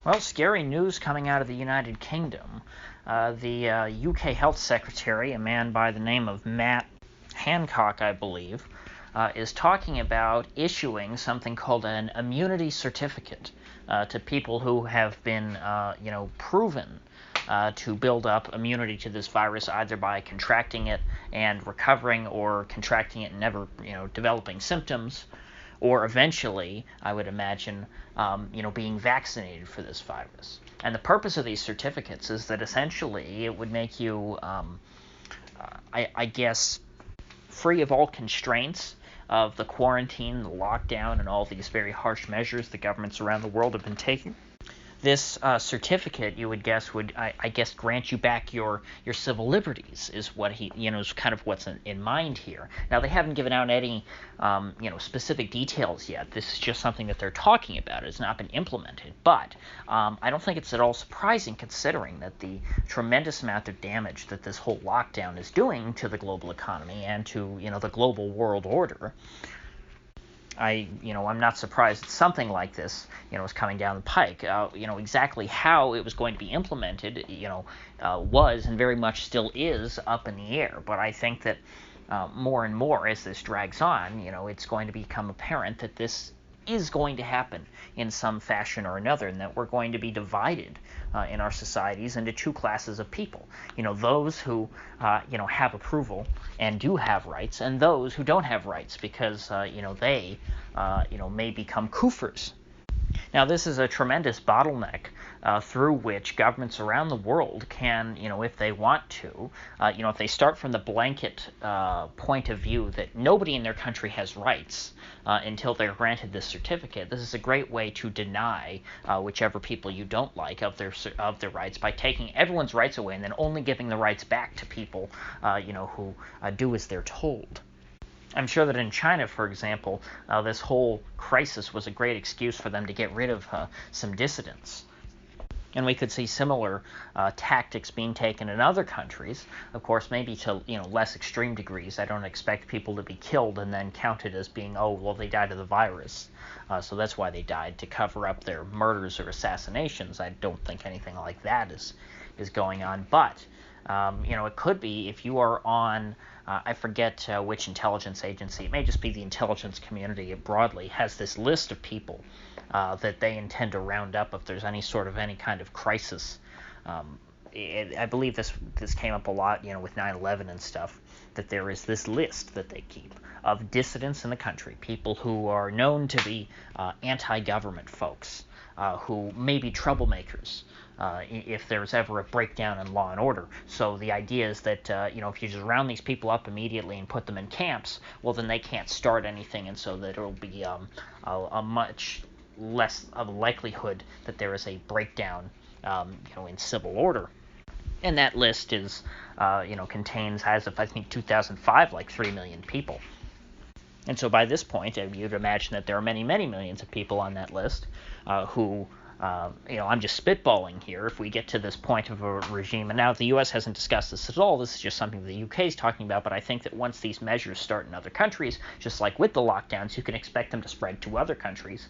Well, scary news coming out of the United Kingdom. The UK Health Secretary, a man by the name of Matt Hancock, I believe, is talking about issuing something called an immunity certificate to people who have been, proven to build up immunity to this virus, either by contracting it and recovering, or contracting it and never, developing symptoms, or eventually, I would imagine, being vaccinated for this virus. And the purpose of these certificates is that essentially it would make you, I guess, free of all constraints of the quarantine, the lockdown, and all these very harsh measures the governments around the world have been taking. This certificate, you would guess, would I guess grant you back your civil liberties, is what he is kind of what's in mind here. Now, they haven't given out any specific details yet. This is just something that they're talking about. It's not been implemented, but I don't think it's at all surprising, considering that the tremendous amount of damage that this whole lockdown is doing to the global economy and to the global world order. I'm not surprised that something like this, is coming down the pike. Exactly how it was going to be implemented, was and very much still is up in the air. But I think that more and more as this drags on, it's going to become apparent that this is going to happen in some fashion or another, and that we're going to be divided in our societies into two classes of people. Those who have approval and do have rights, and those who don't have rights because they may become kuffers. Now, this is a tremendous bottleneck through which governments around the world can, if they want to, if they start from the blanket point of view that nobody in their country has rights until they're granted this certificate, this is a great way to deny whichever people you don't like of their rights, by taking everyone's rights away and then only giving the rights back to people, who do as they're told. I'm sure that in China, for example, this whole crisis was a great excuse for them to get rid of some dissidents. And we could see similar tactics being taken in other countries, of course, maybe to less extreme degrees. I don't expect people to be killed and then counted as being, oh, well, they died of the virus, so that's why they died, to cover up their murders or assassinations. I don't think anything like that is going on. But it could be, if you are on, I forget which intelligence agency, it may just be the intelligence community broadly, has this list of people that they intend to round up if there's any kind of crisis. I believe this came up a lot, with 9/11 and stuff, that there is this list that they keep of dissidents in the country, people who are known to be anti-government folks, who may be troublemakers, if there's ever a breakdown in law and order. So the idea is that, if you just round these people up immediately and put them in camps, well, then they can't start anything, and so that it'll be a much less of a likelihood that there is a breakdown, in civil order. And that list is, contains, as of I think 2005, like 3 million people. And so by this point, you'd imagine that there are many, many millions of people on that list who, I'm just spitballing here, if we get to this point of a regime. And now the U.S. hasn't discussed this at all. This is just something the U.K. is talking about. But I think that once these measures start in other countries, just like with the lockdowns, you can expect them to spread to other countries.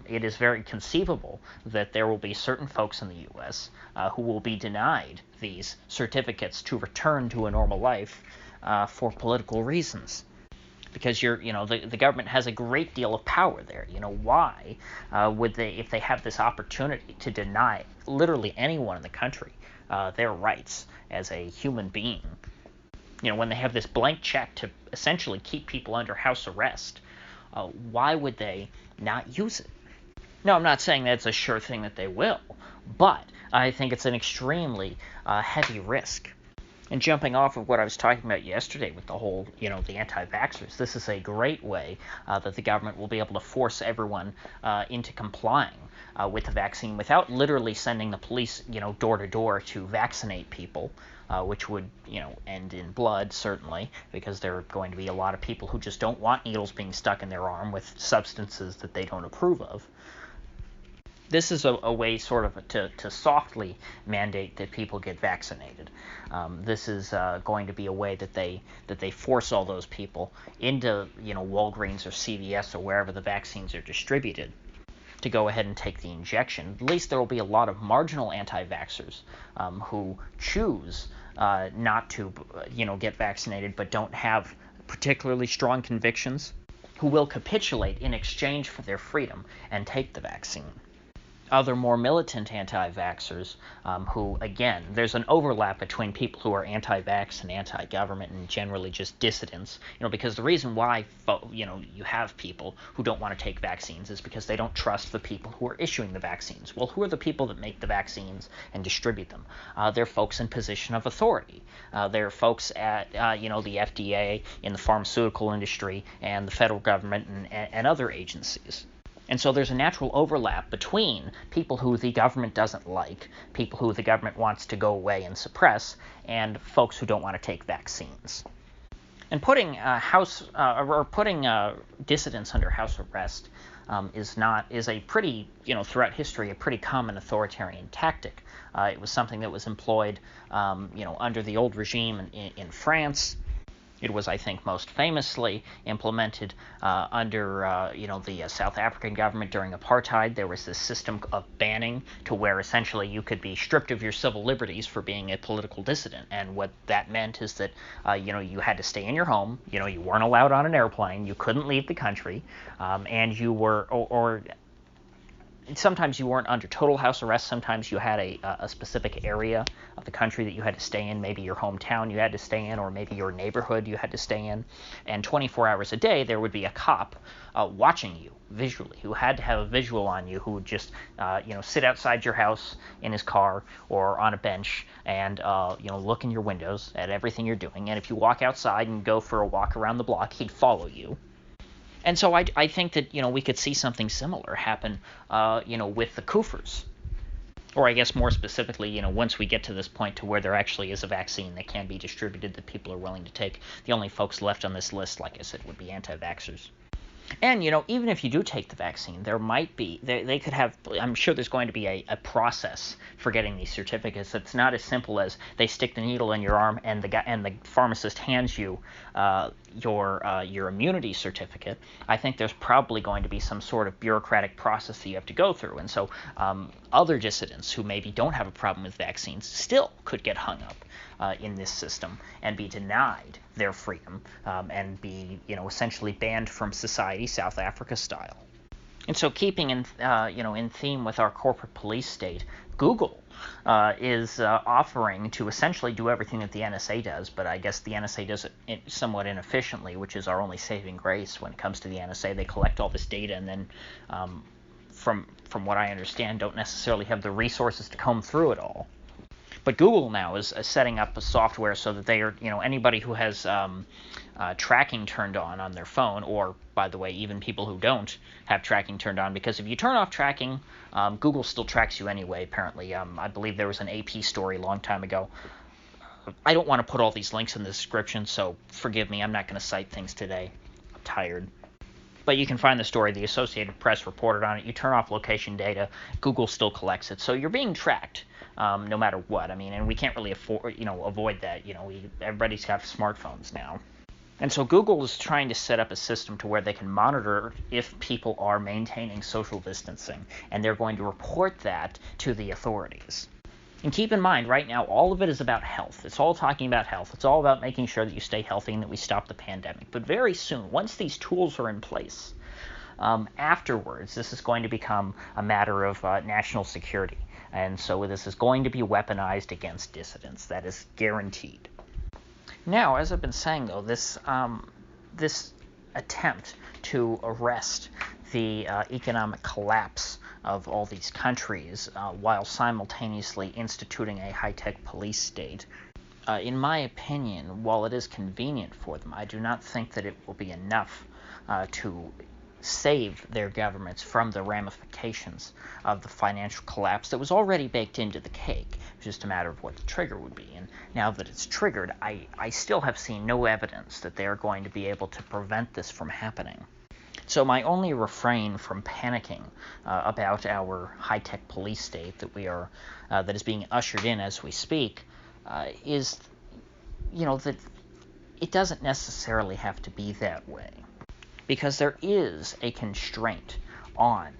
It is very conceivable that there will be certain folks in the U.S. Who will be denied these certificates to return to a normal life for political reasons. Because the government has a great deal of power there. Why would they, if they have this opportunity to deny literally anyone in the country their rights as a human being, when they have this blank check to essentially keep people under house arrest, why would they not use it? No, I'm not saying that it's a sure thing that they will, but I think it's an extremely heavy risk. And jumping off of what I was talking about yesterday with the whole, the anti-vaxxers, this is a great way that the government will be able to force everyone into complying with the vaccine without literally sending the police, door to door to vaccinate people, which would, end in blood, certainly, because there are going to be a lot of people who just don't want needles being stuck in their arm with substances that they don't approve of. This is a way sort of to softly mandate that people get vaccinated. This is going to be a way that they force all those people into Walgreens or CVS or wherever the vaccines are distributed to go ahead and take the injection, at least there will be a lot of marginal anti-vaxxers who choose not to, get vaccinated but don't have particularly strong convictions, who will capitulate in exchange for their freedom and take the vaccine. Other more militant anti-vaxxers who, again, there's an overlap between people who are anti-vax and anti-government and generally just dissidents, because the reason why, you have people who don't want to take vaccines is because they don't trust the people who are issuing the vaccines. Well, who are the people that make the vaccines and distribute them? They're folks in position of authority. They're folks at, the FDA, in the pharmaceutical industry, and the federal government and other agencies. And so there's a natural overlap between people who the government doesn't like, people who the government wants to go away and suppress, and folks who don't want to take vaccines. And putting dissidents under house arrest is a pretty, throughout history, a pretty common authoritarian tactic. It was something that was employed, under the old regime in France. It was, I think, most famously implemented under, the South African government during apartheid. There was this system of banning to where essentially you could be stripped of your civil liberties for being a political dissident. And what that meant is that, you had to stay in your home. You weren't allowed on an airplane. You couldn't leave the country. And you were, or sometimes you weren't under total house arrest. Sometimes you had a specific area of the country that you had to stay in, maybe your hometown you had to stay in, or maybe your neighborhood you had to stay in. And 24 hours a day, there would be a cop watching you visually, who had to have a visual on you, who would just, sit outside your house in his car or on a bench and, look in your windows at everything you're doing. And if you walk outside and go for a walk around the block, he'd follow you. And so I think that, we could see something similar happen, with the Kufers. Or I guess more specifically, once we get to this point to where there actually is a vaccine that can be distributed that people are willing to take, the only folks left on this list, like I said, would be anti-vaxxers. And, even if you do take the vaccine, there might be, they could have, I'm sure there's going to be a process for getting these certificates. It's not as simple as they stick the needle in your arm and the pharmacist hands you your immunity certificate. I think there's probably going to be some sort of bureaucratic process that you have to go through. And so other dissidents who maybe don't have a problem with vaccines still could get hung up in this system and be denied their freedom and be, essentially banned from society, South Africa style. And so, keeping in theme with our corporate police state, Google is offering to essentially do everything that the NSA does, but I guess the NSA does it somewhat inefficiently, which is our only saving grace when it comes to the NSA. They collect all this data and then, from what I understand, don't necessarily have the resources to comb through it all. But Google now is setting up a software so that they are, anybody who has tracking turned on their phone, or, by the way, even people who don't have tracking turned on, because if you turn off tracking, Google still tracks you anyway, apparently. I believe there was an AP story a long time ago. I don't want to put all these links in the description, so forgive me, I'm not going to cite things today. I'm tired. But you can find the story. The Associated Press reported on it. You turn off location data, Google still collects it. So you're being tracked no matter what. I mean, and we can't really avoid that. Everybody's got smartphones now. And so Google is trying to set up a system to where they can monitor if people are maintaining social distancing, and they're going to report that to the authorities. And keep in mind, right now, all of it is about health. It's all talking about health. It's all about making sure that you stay healthy and that we stop the pandemic. But very soon, once these tools are in place, afterwards, this is going to become a matter of national security. And so this is going to be weaponized against dissidents. That is guaranteed. Now, as I've been saying, though, this attempt to arrest the economic collapse of all these countries while simultaneously instituting a high-tech police state, in my opinion, while it is convenient for them, I do not think that it will be enough to save their governments from the ramifications of the financial collapse that was already baked into the cake. It's just a matter of what the trigger would be. And now that it's triggered, I still have seen no evidence that they are going to be able to prevent this from happening. So my only refrain from panicking about our high-tech police state that is being ushered in as we speak is, that it doesn't necessarily have to be that way. Because there is a constraint on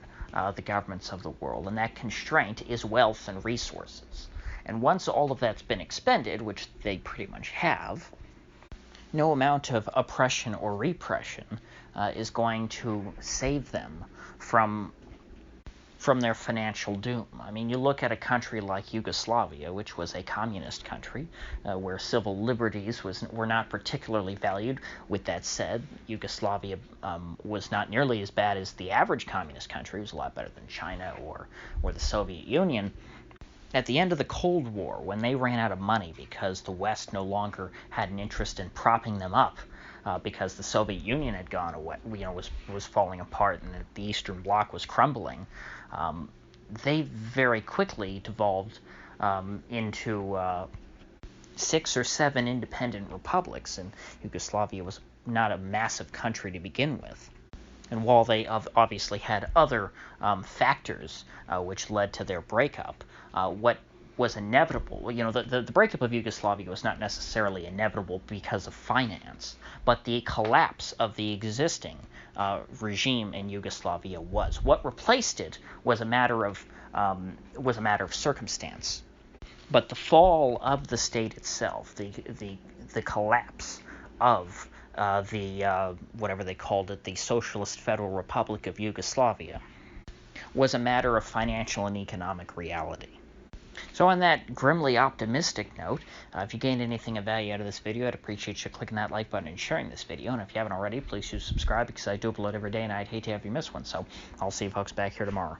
the governments of the world, and that constraint is wealth and resources. And once all of that's been expended, which they pretty much have, no amount of oppression or repression is going to save them from their financial doom. I mean, you look at a country like Yugoslavia, which was a communist country, where civil liberties were not particularly valued. With that said, Yugoslavia was not nearly as bad as the average communist country. It was a lot better than China or the Soviet Union. At the end of the Cold War, when they ran out of money because the West no longer had an interest in propping them up, because the Soviet Union had gone away, was falling apart, and the Eastern Bloc was crumbling, they very quickly devolved into 6 or 7 independent republics, and Yugoslavia was not a massive country to begin with. And while they obviously had other factors which led to their breakup, what was inevitable, the breakup of Yugoslavia was not necessarily inevitable because of finance, but the collapse of the existing regime in Yugoslavia was. What replaced it was a matter of circumstance. But the fall of the state itself, the collapse of whatever they called it, the Socialist Federal Republic of Yugoslavia, was a matter of financial and economic reality. So on that grimly optimistic note, if you gained anything of value out of this video, I'd appreciate you clicking that like button and sharing this video. And if you haven't already, please do subscribe, because I do upload every day and I'd hate to have you miss one. So I'll see you folks back here tomorrow.